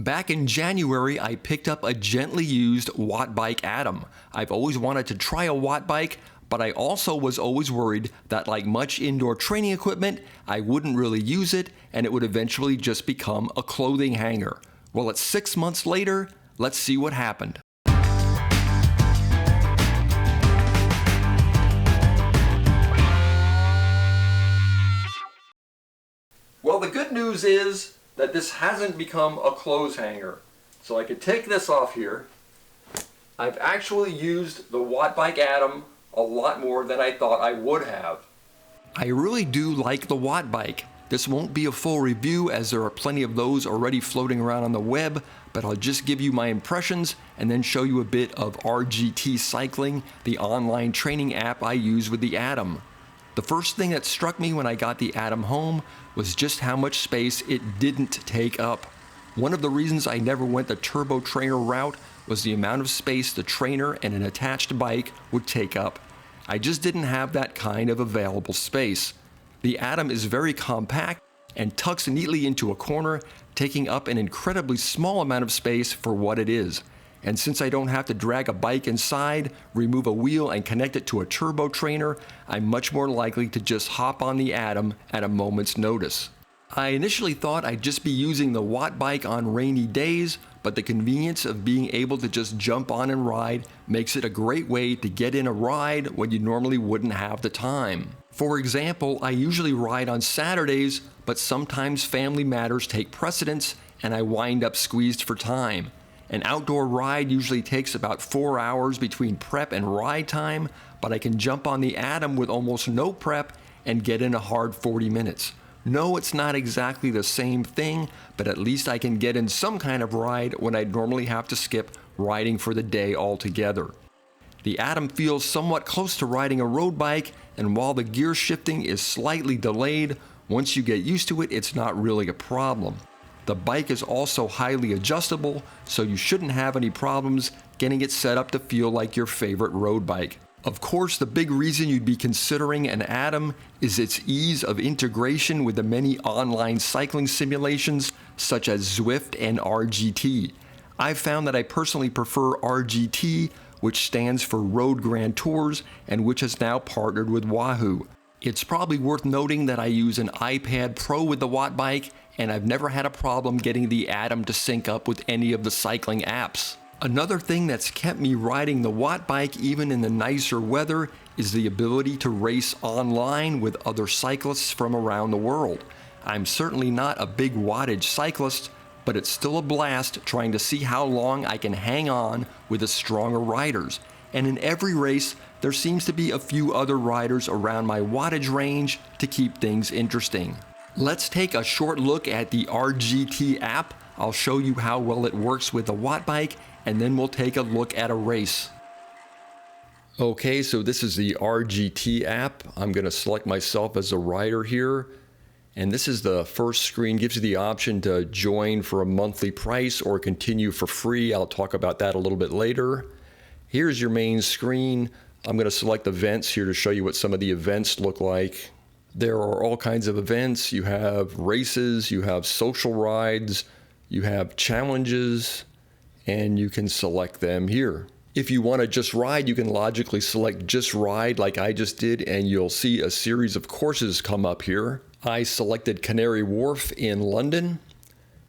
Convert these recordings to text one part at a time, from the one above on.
Back in January, I picked up a gently used Wattbike Atom. I've always wanted to try a Wattbike, but I also was always worried that like much indoor training equipment, I wouldn't really use it and it would eventually just become a clothing hanger. Well, it's 6 months later. Let's see what happened. Well, the good news is that this hasn't become a clothes hanger. So I could take this off here. I've actually used the Wattbike Atom a lot more than I thought I would have. I really do like the Wattbike. This won't be a full review as there are plenty of those already floating around on the web, but I'll just give you my impressions and then show you a bit of RGT Cycling, the online training app I use with the Atom. The first thing that struck me when I got the Atom home was just how much space it didn't take up. One of the reasons I never went the turbo trainer route was the amount of space the trainer and an attached bike would take up. I just didn't have that kind of available space. The Atom is very compact and tucks neatly into a corner, taking up an incredibly small amount of space for what it is. And since I don't have to drag a bike inside, remove a wheel, and connect it to a turbo trainer, I'm much more likely to just hop on the Atom at a moment's notice. I initially thought I'd just be using the Wattbike on rainy days, but the convenience of being able to just jump on and ride makes it a great way to get in a ride when you normally wouldn't have the time. For example, I usually ride on Saturdays, but sometimes family matters take precedence and I wind up squeezed for time. An outdoor ride usually takes about 4 hours between prep and ride time, but I can jump on the Atom with almost no prep and get in a hard 40 minutes. No, it's not exactly the same thing, but at least I can get in some kind of ride when I'd normally have to skip riding for the day altogether. The Atom feels somewhat close to riding a road bike, and while the gear shifting is slightly delayed, once you get used to it, it's not really a problem. The bike is also highly adjustable, so you shouldn't have any problems getting it set up to feel like your favorite road bike. Of course, the big reason you'd be considering an Atom is its ease of integration with the many online cycling simulations such as Zwift and RGT. I've found that I personally prefer RGT, which stands for Road Grand Tours and which has now partnered with Wahoo. It's probably worth noting that I use an iPad Pro with the Wattbike, and I've never had a problem getting the Atom to sync up with any of the cycling apps. Another thing that's kept me riding the Wattbike even in the nicer weather is the ability to race online with other cyclists from around the world. I'm certainly not a big wattage cyclist, but it's still a blast trying to see how long I can hang on with the stronger riders. And in every race, there seems to be a few other riders around my wattage range to keep things interesting. Let's take a short look at the RGT app. I'll show you how well it works with the Wattbike, and then we'll take a look at a race. Okay, so this is the RGT app. I'm going to select myself as a rider here. And this is the first screen, gives you the option to join for a monthly price or continue for free. I'll talk about that a little bit later. Here's your main screen. I'm going to select events here to show you what some of the events look like. There are all kinds of events. You have races, you have social rides, you have challenges, and you can select them here. If you want to just ride, you can logically select just ride like I just did, and you'll see a series of courses come up here. I selected Canary Wharf in London.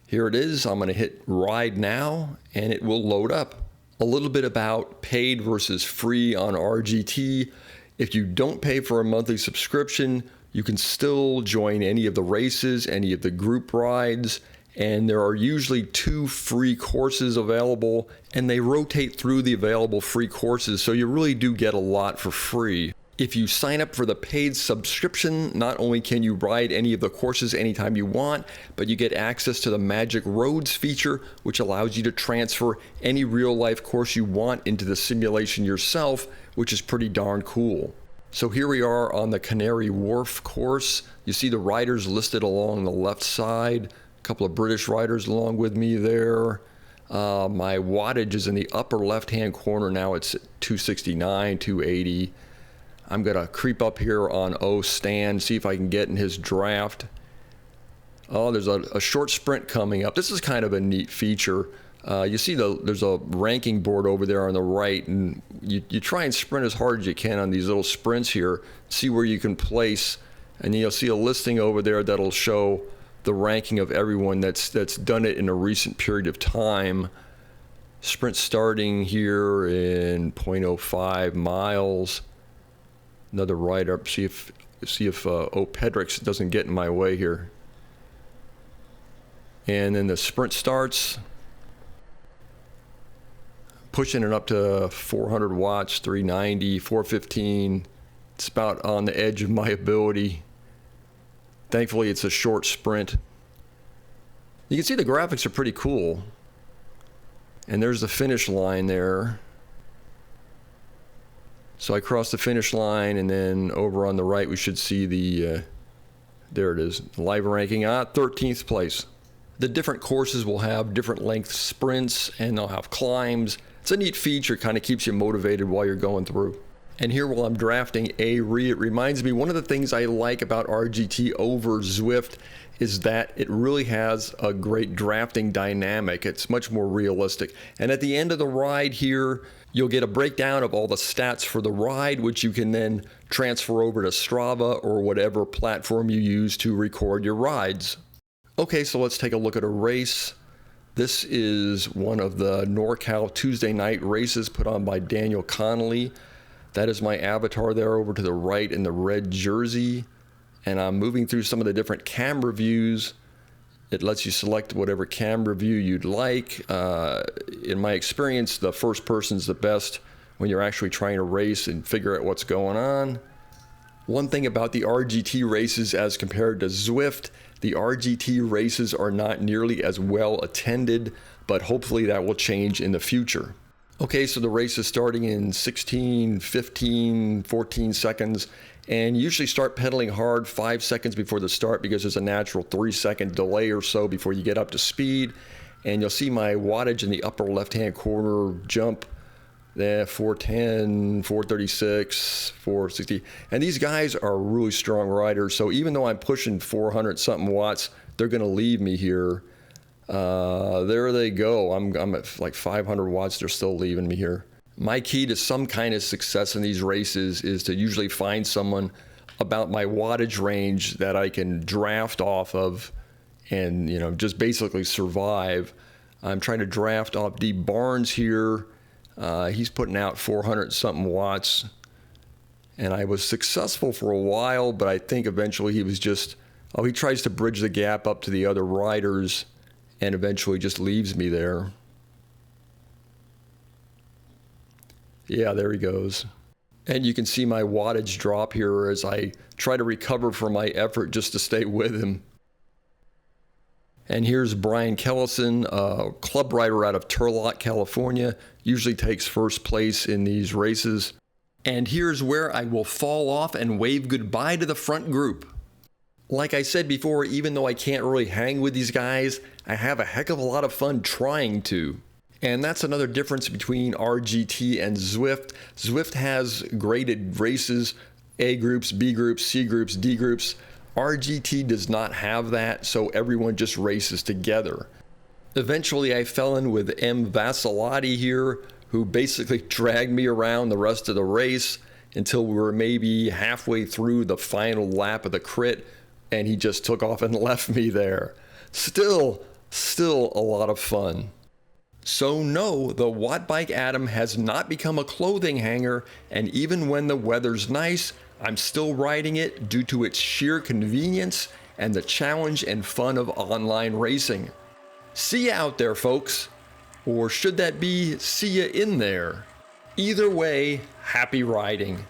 Here it is. I'm going to hit ride now, and it will load up. A little bit about paid versus free on RGT. If you don't pay for a monthly subscription, you can still join any of the races, any of the group rides, and there are usually 2 free courses available, and they rotate through the available free courses, so you really do get a lot for free. If you sign up for the paid subscription, not only can you ride any of the courses anytime you want, but you get access to the Magic Roads feature, which allows you to transfer any real-life course you want into the simulation yourself, which is pretty darn cool. So here we are on the Canary Wharf course. You see the riders listed along the left side. A couple of British riders along with me there. My wattage is in the upper left-hand corner now. It's 269, 280. I'm going to creep up here on O Stan, see if I can get in his draft. Oh, there's a short sprint coming up. This is kind of a neat feature. You see there's a ranking board over there on the right, and you try and sprint as hard as you can on these little sprints here, see where you can place, and you'll see a listing over there that'll show the ranking of everyone that's done it in a recent period of time. Sprint starting here in 0.05 miles. Another ride up. See if Opedrix doesn't get in my way here. And then the sprint starts. Pushing it up to 400 watts, 390, 415. It's about on the edge of my ability. Thankfully, it's a short sprint. You can see the graphics are pretty cool. And there's the finish line there. So I crossed the finish line, and then over on the right, we should see the, there it is, live ranking, 13th place. The different courses will have different length sprints, and they'll have climbs. It's a neat feature, kind of keeps you motivated while you're going through. And here while I'm drafting it reminds me, one of the things I like about RGT over Zwift is that it really has a great drafting dynamic. It's much more realistic. And at the end of the ride here, you'll get a breakdown of all the stats for the ride, which you can then transfer over to Strava or whatever platform you use to record your rides. Okay, so let's take a look at a race. This is one of the NorCal Tuesday night races put on by Daniel Connolly. That is my avatar there over to the right in the red jersey. And I'm moving through some of the different camera views. It lets you select whatever camera view you'd like. In my experience, the first person's the best when you're actually trying to race and figure out what's going on. One thing about the RGT races as compared to Zwift, the RGT races are not nearly as well attended, but hopefully that will change in the future. Okay, so the race is starting in 16, 15, 14 seconds, and you usually start pedaling hard 5 seconds before the start because there's a natural 3-second delay or so before you get up to speed. And you'll see my wattage in the upper left-hand corner jump there, 410, 436, 460. And these guys are really strong riders, so even though I'm pushing 400 something watts, they're gonna leave me here. There they go. I'm at like 500 watts. They're still leaving me here. My key to some kind of success in these races is to usually find someone about my wattage range that I can draft off of and, you know, just basically survive. I'm trying to draft off D Barnes here. He's putting out 400 something watts, and I was successful for a while, but I think eventually he was just, he tries to bridge the gap up to the other riders and eventually just leaves me there. Yeah, there he goes. And you can see my wattage drop here as I try to recover from my effort just to stay with him. And here's Brian Kellison, a club rider out of Turlock, California, usually takes first place in these races. And here's where I will fall off and wave goodbye to the front group. Like I said before, even though I can't really hang with these guys, I have a heck of a lot of fun trying to. And that's another difference between RGT and Zwift. Zwift has graded races, A groups, B groups, C groups, D groups. RGT does not have that, so everyone just races together. Eventually I fell in with M. Vasilati here, who basically dragged me around the rest of the race until we were maybe halfway through the final lap of the crit, and he just took off and left me there. Still a lot of fun. So no, the Wattbike Atom has not become a clothing hanger, and even when the weather's nice, I'm still riding it due to its sheer convenience and the challenge and fun of online racing. See ya out there, folks. Or should that be see ya in there? Either way, happy riding.